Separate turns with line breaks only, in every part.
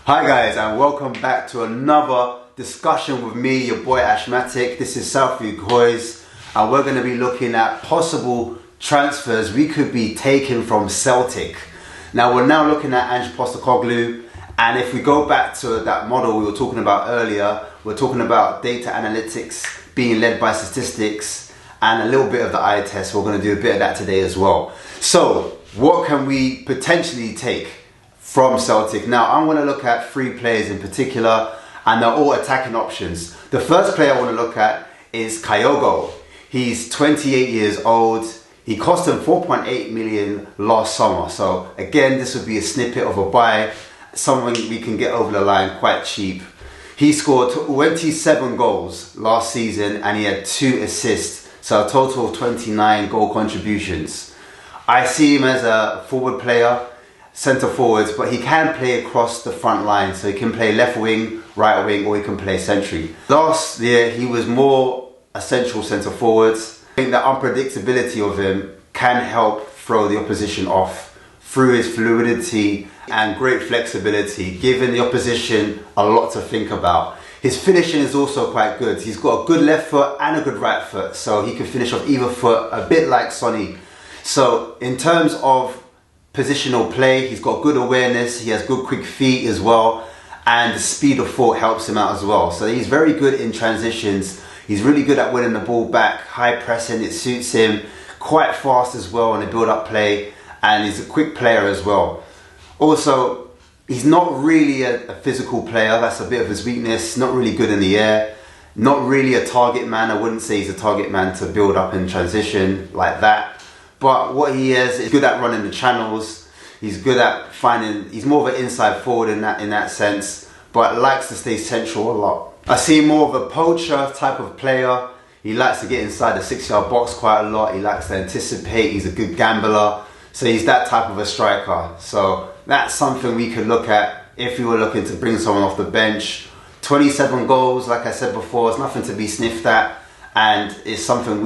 Hi guys, and welcome back to another discussion with me, your boy Ashmatic. This is Southview Boys, and we're going to be looking at possible transfers we could be taking from Celtic. Now we're now looking at Ange Postecoglou, and if we go back to that model we were talking about earlier, we're talking about data analytics being led by statistics and a little bit of the eye test. We're going to do a bit of that today as well. So what can we potentially take from Celtic? Now I'm going to look at three players in particular, and they're all attacking options. The first player I want to look at is Kyogo. He's 28 years old. He cost them 4.8 million last summer. So again, this would be a snippet of a buy, someone we can get over the line quite cheap. He scored 27 goals last season and he had 2 assists, so a total of 29 goal contributions. I see him as a forward player, centre forwards, but he can play across the front line, so he can play left wing, right wing, or he can play century. Last year he was more a central centre forwards. I think the unpredictability of him can help throw the opposition off through his fluidity and great flexibility, giving the opposition a lot to think about. His finishing is also quite good. He's got a good left foot and a good right foot, so he can finish off either foot, a bit like Sonny. So in terms of positional play, he's got good awareness, he has good quick feet as well, and the speed of thought helps him out as well. So he's very good in transitions. He's really good at winning the ball back, high pressing, it suits him, quite fast as well in the build-up play, and he's a quick player as well. Also, he's not really a physical player, that's a bit of his weakness, not really good in the air, not really a target man. I wouldn't say he's a target man to build up in transition like that. But what he is good at running the channels. He's good at finding, he's more of an inside forward in that sense, but likes to stay central a lot. I see him more of a poacher type of player. He likes to get inside the 6-yard box quite a lot. He likes to anticipate. He's a good gambler. So he's that type of a striker. So that's something we could look at if we were looking to bring someone off the bench. 27 goals, like I said before, is nothing to be sniffed at. And it's something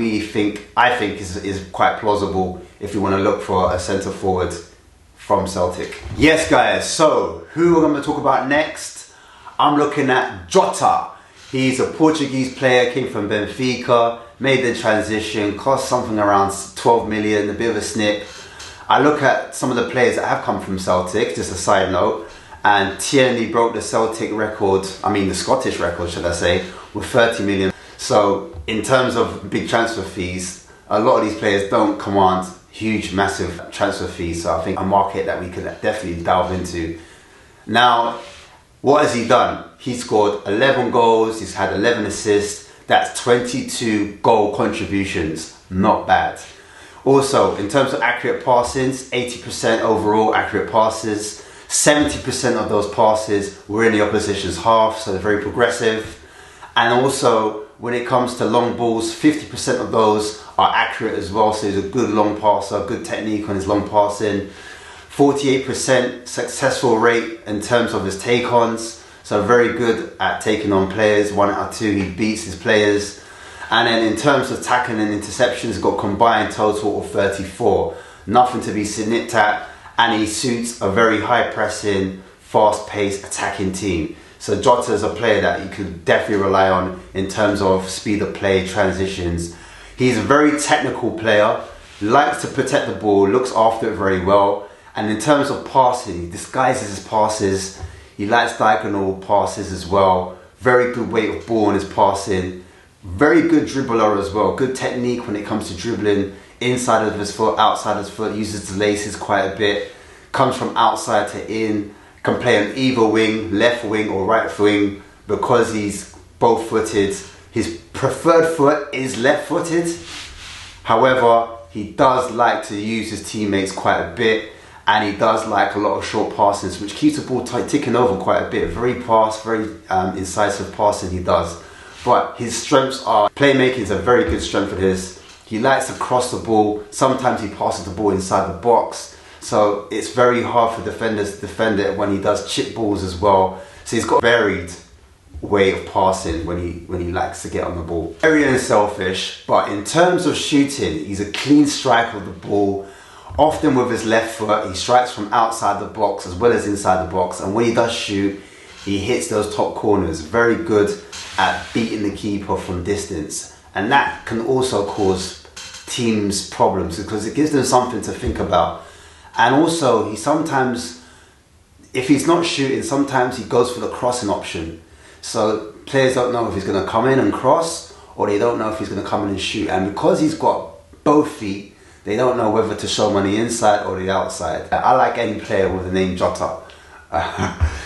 I think is quite plausible if you want to look for a centre forward from Celtic. Yes guys, so who we're going to talk about next? I'm looking at Jota. He's a Portuguese player, came from Benfica, made the transition, cost something around 12 million, a bit of a snip. I look at some of the players that have come from Celtic, just a side note, and Tierney broke the Celtic record, the Scottish record should I say, with 30 million. So in terms of big transfer fees, a lot of these players don't command huge, massive transfer fees. So I think a market that we could definitely delve into. Now, what has he done? He scored 11 goals, he's had 11 assists. That's 22 goal contributions, not bad. Also, in terms of accurate passings, 80% overall accurate passes. 70% of those passes were in the opposition's half, so they're very progressive. And also, when it comes to long balls, 50% of those are accurate as well, so he's a good long passer, good technique on his long passing. 48% successful rate in terms of his take-ons, so very good at taking on players. 1 out of 2, he beats his players. And then in terms of tackling and interceptions, got combined total of 34. Nothing to be snipped at, and he suits a very high-pressing, fast-paced attacking team. So Jota is a player that you could definitely rely on in terms of speed of play, transitions. He's a very technical player, likes to protect the ball, looks after it very well. And in terms of passing, he disguises his passes. He likes diagonal passes as well. Very good weight of ball in his passing. Very good dribbler as well. Good technique when it comes to dribbling. Inside of his foot, outside of his foot, uses the laces quite a bit. Comes from outside to in. Can play on either wing, left wing or right wing, because he's both footed. His preferred foot is left footed. However, he does like to use his teammates quite a bit, and he does like a lot of short passes, which keeps the ball ticking over quite a bit. Very incisive passing he does. But his strengths are, playmaking is a very good strength of his. He likes to cross the ball. Sometimes he passes the ball inside the box. So it's very hard for defenders to defend it when he does chip balls as well. So he's got a varied way of passing when he likes to get on the ball. Very unselfish, but in terms of shooting, he's a clean striker of the ball. Often with his left foot, he strikes from outside the box as well as inside the box. And when he does shoot, He hits those top corners, very good at beating the keeper from distance. And that can also cause teams problems because it gives them something to think about. And also, he sometimes, if he's not shooting, sometimes he goes for the crossing option. So players don't know if he's going to come in and cross, or they don't know if he's going to come in and shoot. And because he's got both feet, they don't know whether to show him on the inside or the outside. I like any player with the name Jota.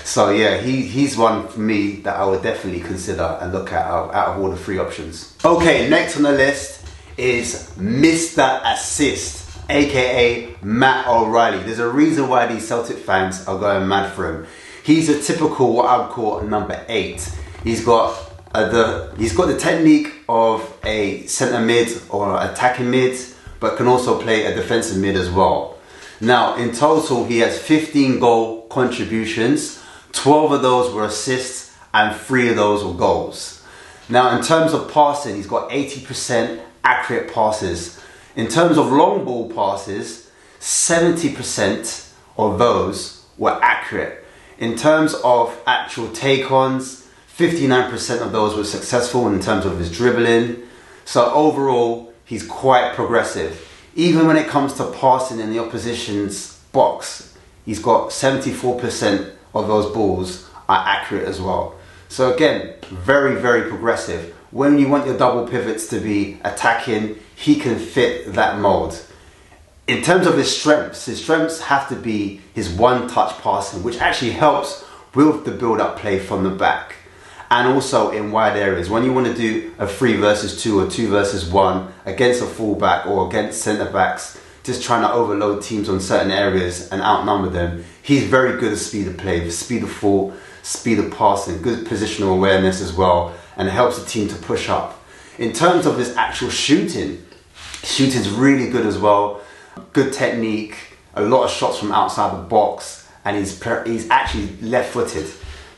So yeah, he's one for me that I would definitely consider and look at out of all the three options. Okay, next on the list is Mr. Assist, aka Matt O'Reilly. There's a reason why these Celtic fans are going mad for him. He's a typical, what I would call, number 8. He's got the technique of a centre mid or attacking mid, but can also play a defensive mid as well. Now, in total, he has 15 goal contributions. 12 of those were assists and 3 of those were goals. Now, in terms of passing, he's got 80% accurate passes. In terms of long ball passes, 70% of those were accurate. In terms of actual take-ons, 59% of those were successful in terms of his dribbling. So overall, he's quite progressive. Even when it comes to passing in the opposition's box, he's got 74% of those balls are accurate as well. So again, very, very progressive. When you want your double pivots to be attacking, he can fit that mold. In terms of his strengths have to be his one-touch passing, which actually helps with the build-up play from the back. And also in wide areas. When you want to do a 3 versus 2 or 2 versus 1 against a fullback or against centre backs, just trying to overload teams on certain areas and outnumber them, he's very good at speed of play, speed of thought, speed of passing, good positional awareness as well, and it helps the team to push up. In terms of his actual shooting's really good as well. Good technique, a lot of shots from outside the box, and he's actually left-footed.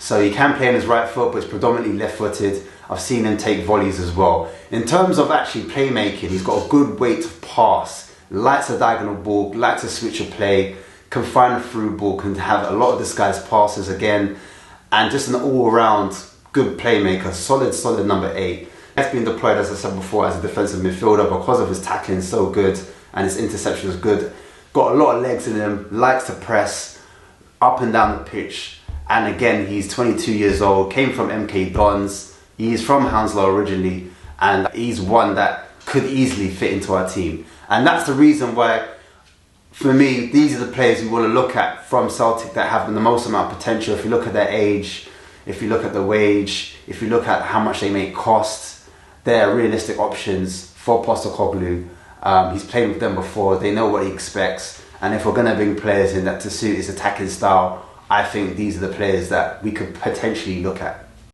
So he can play on his right foot, but it's predominantly left-footed. I've seen him take volleys as well. In terms of actually playmaking, he's got a good weight of pass, likes a diagonal ball, likes a switch of play, can find a through ball, can have a lot of disguised passes again, and just an all-around good playmaker, solid number 8. He's been deployed, as I said before, as a defensive midfielder because of his tackling so good and his interception is good. Got a lot of legs in him, likes to press up and down the pitch. And again, he's 22 years old, came from MK Dons. He's from Hounslow originally, and he's one that could easily fit into our team. And that's the reason why, for me, these are the players we want to look at from Celtic that have the most amount of potential. If you look at their age, if you look at the wage, if you look at how much they may cost, they're realistic options for Postecoglou. He's played with them before, they know what he expects. And if we're going to bring players in that to suit his attacking style, I think these are the players that we could potentially look at.